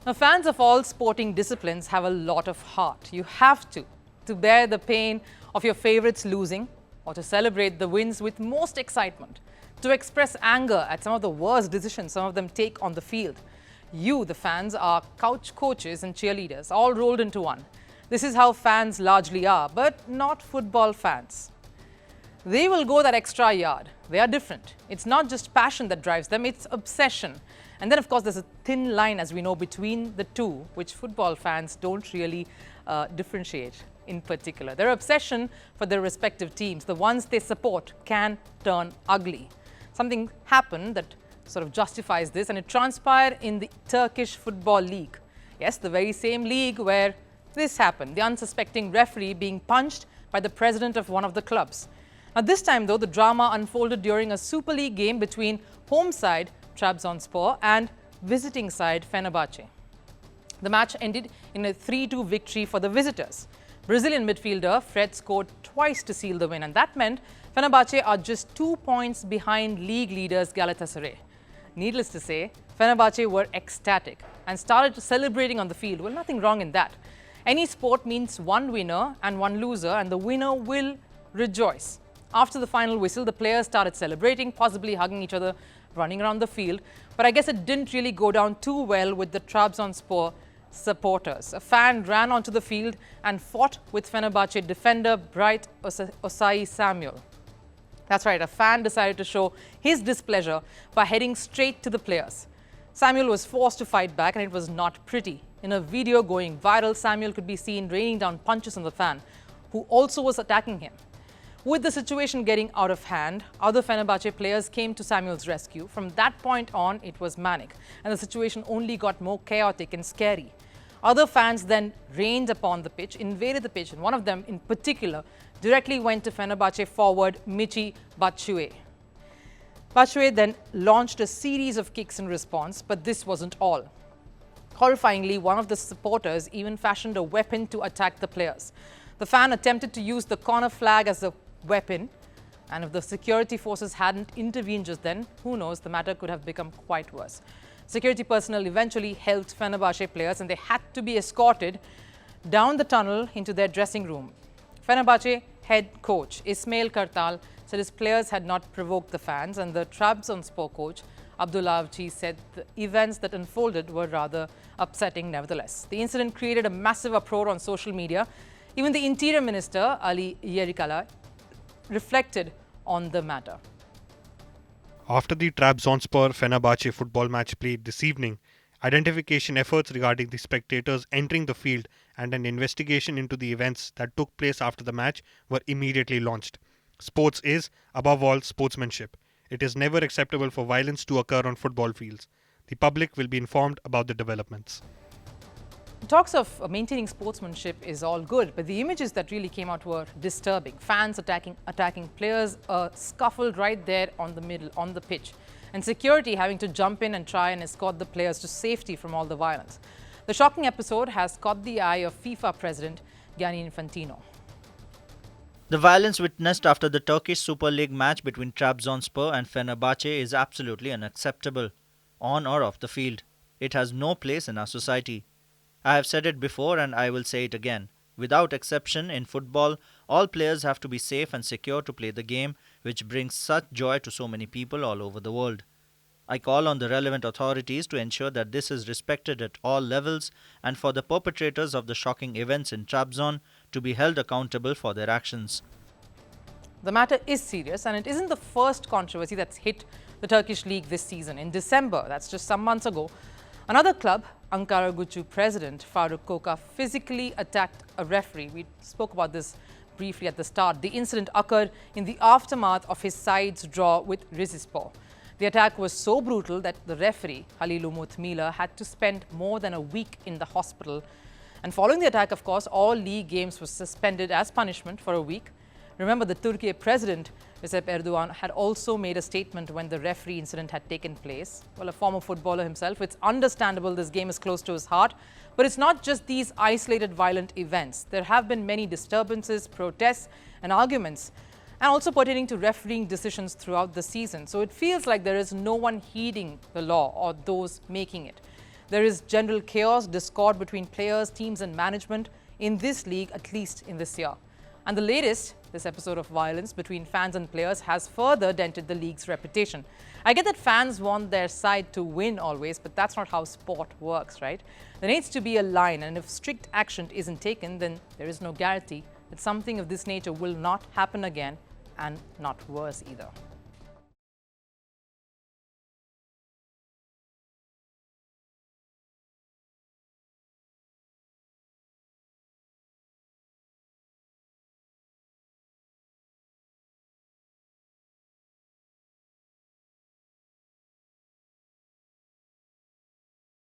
Now, fans of all sporting disciplines have a lot of heart. You have to bear the pain of your favorites losing or to celebrate the wins with most excitement, to express anger at some of the worst decisions some of them take on the field. You, the fans, are couch coaches and cheerleaders, all rolled into one. This is how fans largely are, but not football fans. They will go that extra yard. They are different. It's not just passion that drives them, it's obsession. And then, of course, there's a thin line, as we know, between the two, which football fans don't really differentiate in particular. Their obsession for their respective teams, the ones they support, can turn ugly. Something happened that sort of justifies this, and it transpired in the Turkish Football League. Yes, the very same league where this happened, the unsuspecting referee being punched by the president of one of the clubs. Now, this time, though, the drama unfolded during a Super League game between home side Trabzonspor and visiting side Fenerbahce. The match ended in a 3-2 victory for the visitors. Brazilian midfielder Fred scored twice to seal the win, and that meant Fenerbahce are just 2 points behind league leaders Galatasaray. Needless to say, Fenerbahce were ecstatic and started celebrating on the field. Well, nothing wrong in that. Any sport means one winner and one loser, and the winner will rejoice. After the final whistle, the players started celebrating, possibly hugging each other, running around the field. But I guess it didn't really go down too well with the Trabzonspor supporters. A fan ran onto the field and fought with Fenerbahce defender Bright Osayi-Samuel. That's right, a fan decided to show his displeasure by heading straight to the players. Samuel was forced to fight back, and it was not pretty. In a video going viral, Samuel could be seen raining down punches on the fan, who also was attacking him. With the situation getting out of hand, other Fenerbahce players came to Samuel's rescue. From that point on, it was manic, and the situation only got more chaotic and scary. Other fans then rained upon the pitch, invaded the pitch, and one of them in particular directly went to Fenerbahce forward Michy Batshuayi. Batshuayi then launched a series of kicks in response, but this wasn't all. Horrifyingly, one of the supporters even fashioned a weapon to attack the players. The fan attempted to use the corner flag as a weapon, and if the security forces hadn't intervened just then, who knows, the matter could have become quite worse. Security personnel eventually helped Fenerbahce players, and they had to be escorted down the tunnel into their dressing room. Fenerbahce head coach Ismail Kartal said his players had not provoked the fans, and the Trabzonspor coach Abdullah Avci said the events that unfolded were rather upsetting nevertheless. The incident created a massive uproar on social media. Even the Interior Minister, Ali Yerikala, reflected on the matter. After the Trabzonspor-Fenerbahce football match played this evening, identification efforts regarding the spectators entering the field and an investigation into the events that took place after the match were immediately launched. Sports is, above all, sportsmanship. It is never acceptable for violence to occur on football fields. The public will be informed about the developments. Talks of maintaining sportsmanship is all good, but the images that really came out were disturbing. Fans attacking players, a scuffle right there on the pitch, and security having to jump in and try and escort the players to safety from all the violence. The shocking episode has caught the eye of FIFA president Gianni Infantino. The violence witnessed after the Turkish Super Lig match between Trabzonspor and Fenerbahce is absolutely unacceptable, on or off the field. It has no place in our society. I have said it before and I will say it again. Without exception, in football, all players have to be safe and secure to play the game, which brings such joy to so many people all over the world. I call on the relevant authorities to ensure that this is respected at all levels, and for the perpetrators of the shocking events in Trabzon to be held accountable for their actions. The matter is serious, and it isn't the first controversy that's hit the Turkish League this season. In December, that's just some months ago, another club, Ankaragucu president Faruk Koka, physically attacked a referee. We spoke about this briefly at the start. The incident occurred in the aftermath of his side's draw with Rizespor. The attack was so brutal that the referee, Halilumut Mila, had to spend more than a week in the hospital. And following the attack, of course, all league games were suspended as punishment for a week. Remember, the Turkey president, Recep Erdogan, had also made a statement when the referee incident had taken place. Well, a former footballer himself, it's understandable this game is close to his heart. But it's not just these isolated violent events. There have been many disturbances, protests, and arguments, and also pertaining to refereeing decisions throughout the season. So it feels like there is no one heeding the law or those making it. There is general chaos, discord between players, teams and management in this league, at least in this year. And the latest, this episode of violence between fans and players, has further dented the league's reputation. I get that fans want their side to win always, but that's not how sport works, right? There needs to be a line, and if strict action isn't taken, then there is no guarantee that something of this nature will not happen again, and not worse either.